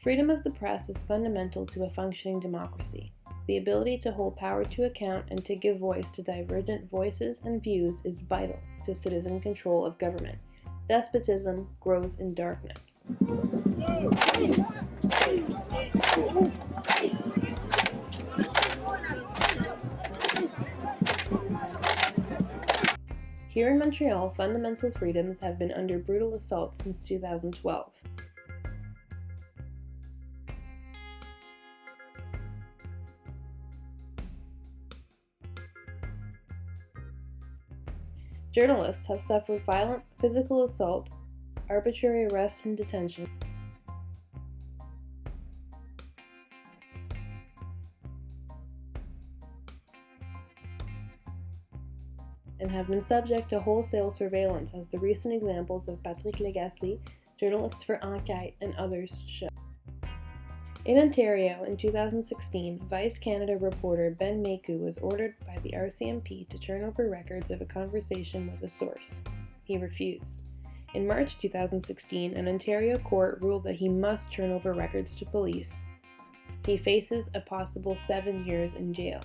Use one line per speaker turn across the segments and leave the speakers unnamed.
Freedom of the press is fundamental to a functioning democracy. The ability to hold power to account and to give voice to divergent voices and views is vital to citizen control of government. Despotism grows in darkness. Here in Montreal, fundamental freedoms have been under brutal assault since 2012. Journalists have suffered violent physical assault, arbitrary arrest and detention, and have been subject to wholesale surveillance, as the recent examples of Patrick Lagacé, journalists for Enquête, and others show. In Ontario, in 2016, Vice Canada reporter Ben Maku was ordered by the RCMP to turn over records of a conversation with a source. He refused. In March 2016, an Ontario court ruled that he must turn over records to police. He faces a possible 7 years in jail.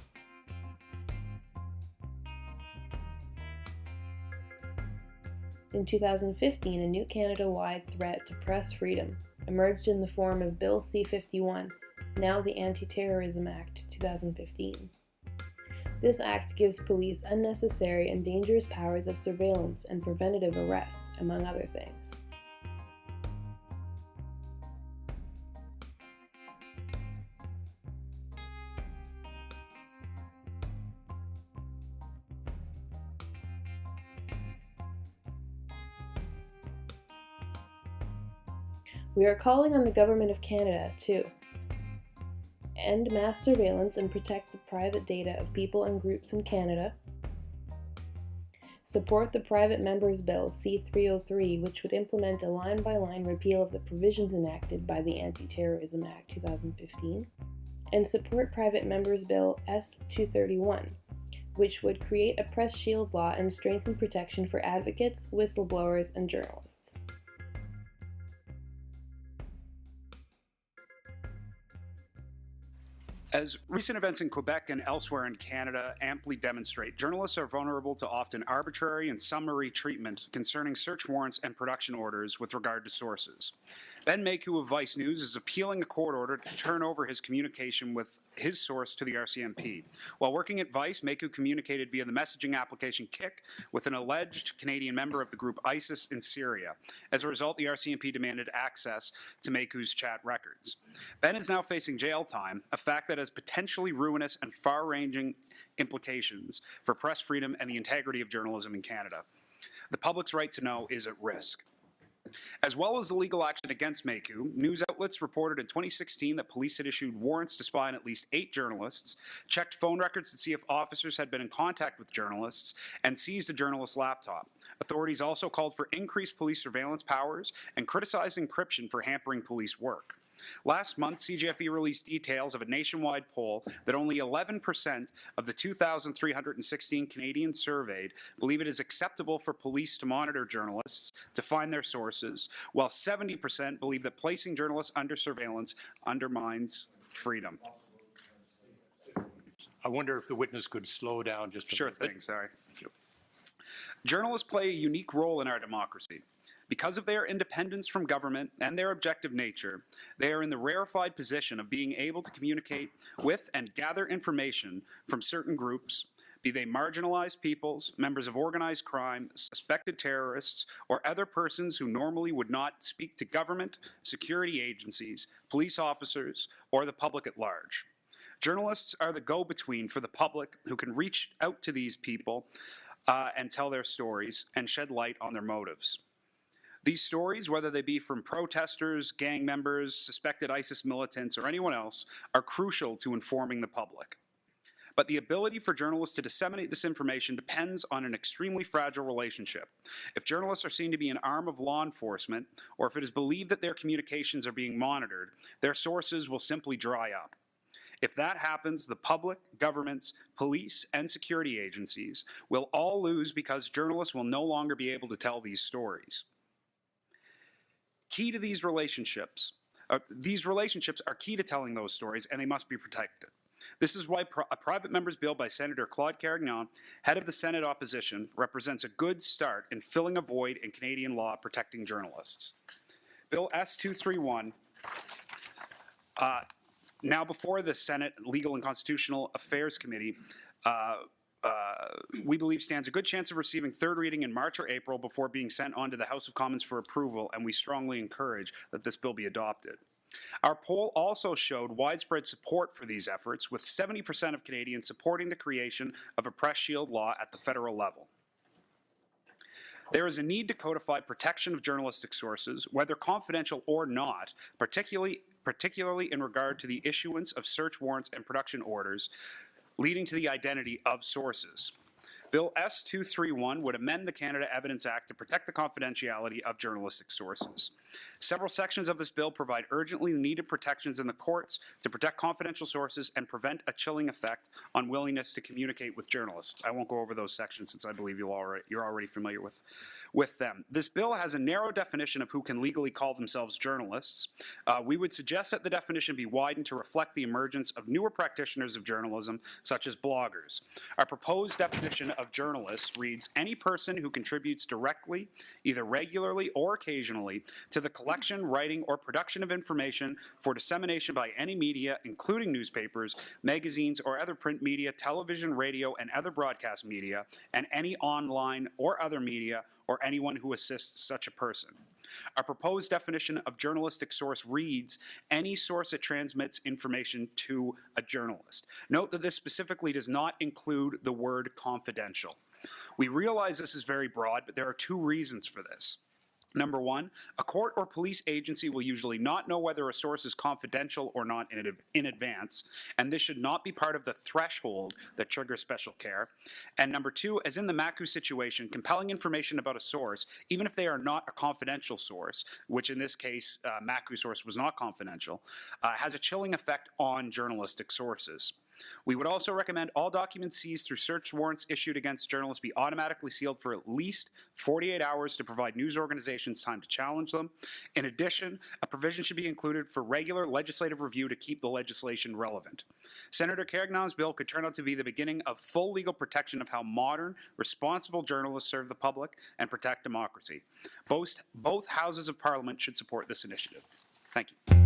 In 2015, a new Canada-wide threat to press freedom emerged in the form of Bill C-51, now the Anti-Terrorism Act 2015. This act gives police unnecessary and dangerous powers of surveillance and preventative arrest, among other things. We are calling on the Government of Canada to end mass surveillance and protect the private data of people and groups in Canada, support the Private Members Bill C-303, which would implement a line-by-line repeal of the provisions enacted by the Anti-Terrorism Act 2015, and support Private Members Bill S-231, which would create a press shield law and strengthen protection for advocates, whistleblowers, and journalists.
As recent events in Quebec and elsewhere in Canada amply demonstrate, journalists are vulnerable to often arbitrary and summary treatment concerning search warrants and production orders with regard to sources. Ben Maku of Vice News is appealing a court order to turn over his communication with his source to the RCMP. While working at Vice, Maku communicated via the messaging application Kik with an alleged Canadian member of the group ISIS in Syria. As a result, the RCMP demanded access to Maku's chat records. Ben is now facing jail time, a fact that has potentially ruinous and far-ranging implications for press freedom and the integrity of journalism in Canada. The public's right to know is at risk. As well as the legal action against Maku, news outlets reported in 2016 that police had issued warrants to spy on at least 8 journalists, checked phone records to see if officers had been in contact with journalists, and seized a journalist's laptop. Authorities also called for increased police surveillance powers and criticized encryption for hampering police work. Last month, CJFE released details of a nationwide poll that only 11% of the 2,316 Canadians surveyed believe it is acceptable for police to monitor journalists to find their sources, while 70% believe that placing journalists under surveillance undermines freedom.
I wonder if the witness could slow down just a
Sure
little bit.
thing, sorry. Journalists play a unique role in our democracy. Because of their independence from government and their objective nature, they are in the rarefied position of being able to communicate with and gather information from certain groups, be they marginalized peoples, members of organized crime, suspected terrorists, or other persons who normally would not speak to government, security agencies, police officers, or the public at large. Journalists are the go-between for the public who can reach out to these people and tell their stories and shed light on their motives. These stories, whether they be from protesters, gang members, suspected ISIS militants, or anyone else, are crucial to informing the public. But the ability for journalists to disseminate this information depends on an extremely fragile relationship. If journalists are seen to be an arm of law enforcement, or if it is believed that their communications are being monitored, their sources will simply dry up. If that happens, the public, governments, police, and security agencies will all lose because journalists will no longer be able to tell these stories. Key to these relationships These relationships are key to telling those stories, and they must be protected. This is why a private member's bill by Senator Claude Carignan, head of the Senate opposition, represents a good start in filling a void in Canadian law protecting journalists. Bill S-231, now before the Senate Legal and Constitutional Affairs Committee, we believe stands a good chance of receiving third reading in March or April before being sent on to the House of Commons for approval, and we strongly encourage that this bill be adopted. Our poll also showed widespread support for these efforts, with 70% of Canadians supporting the creation of a press shield law at the federal level. There is a need to codify protection of journalistic sources, whether confidential or not, particularly in regard to the issuance of search warrants and production orders, leading to the identity of sources. Bill S-231 would amend the Canada Evidence Act to protect the confidentiality of journalistic sources. Several sections of this bill provide urgently needed protections in the courts to protect confidential sources and prevent a chilling effect on willingness to communicate with journalists. I won't go over those sections since I believe you're already familiar with them. This bill has a narrow definition of who can legally call themselves journalists. We would suggest that the definition be widened to reflect the emergence of newer practitioners of journalism, such as bloggers. Our proposed definition of journalists reads, any person who contributes directly, either regularly or occasionally, to the collection, writing, or production of information for dissemination by any media, including newspapers, magazines, or other print media, television, radio, and other broadcast media, and any online or other media, or anyone who assists such a person. Our proposed definition of journalistic source reads, any source that transmits information to a journalist. Note that this specifically does not include the word confidential. We realize this is very broad, but there are two reasons for this. Number one, a court or police agency will usually not know whether a source is confidential or not in advance, and this should not be part of the threshold that triggers special care. And number two, as in the Maku situation, compelling information about a source, even if they are not a confidential source, which in this case, Maku's source was not confidential, has a chilling effect on journalistic sources. We would also recommend all documents seized through search warrants issued against journalists be automatically sealed for at least 48 hours to provide news organizations time to challenge them. In addition, a provision should be included for regular legislative review to keep the legislation relevant. Senator Carignan's bill could turn out to be the beginning of full legal protection of how modern, responsible journalists serve the public and protect democracy. Both houses of Parliament should support this initiative. Thank you.